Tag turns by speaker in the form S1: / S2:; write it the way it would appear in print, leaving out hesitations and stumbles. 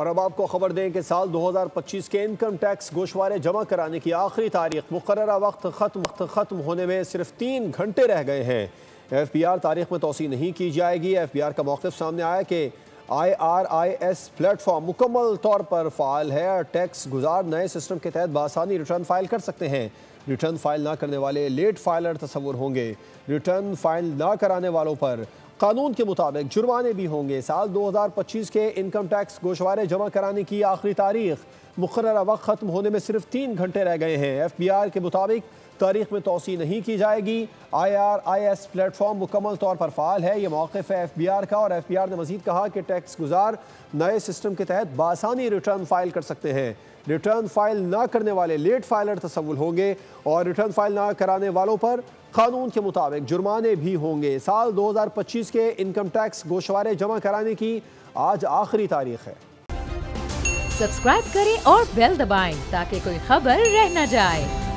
S1: और अब आपको खबर दें कि साल 2025 के इनकम टैक्स गोशवारे जमा कराने की आखिरी तारीख मुकर्ररा वक्त ख़त्म होने में सिर्फ 3 घंटे रह गए हैं। FBR तारीख में तोसी नहीं की जाएगी। FBR का मौक़िफ़ सामने आया कि IRIS प्लेटफॉर्म मुकम्मल तौर पर फ़ाल है और टैक्स गुजार नए सिस्टम के तहत बआसानी रिटर्न फाइल कर सकते हैं। रिटर्न फाइल ना करने वाले लेट फाइलर तस्वुर होंगे। रिटर्न फाइल ना कराने वालों पर कानून के मुताबिक जुर्माने भी होंगे। साल 2025 के इनकम टैक्स गोशवारे जमा कराने की आखिरी तारीख मुकर्ररा वक्त ख़त्म होने में सिर्फ 3 घंटे रह गए हैं। FBR के मुताबिक तारीख में तोसी नहीं की जाएगी। IRIS प्लेटफॉर्म मुकम्मल तौर पर फ़ाल है। ये मौक़िफ़ है FBR का। और FBR ने मज़ीद कहा कि टैक्स गुजार नए सिस्टम के तहत बआसानी रिटर्न फाइल कर सकते हैं। रिटर्न फाइल ना करने वाले लेट फाइलर तस्वुर होंगे और रिटर्न फाइल ना कराने वालों पर कानून के मुताबिक जुर्माने भी होंगे। साल 2025 के इनकम टैक्स गोशवारे जमा कराने की आज आखिरी तारीख है।
S2: सब्सक्राइब करें और बेल दबाएं ताकि कोई खबर रह न जाए।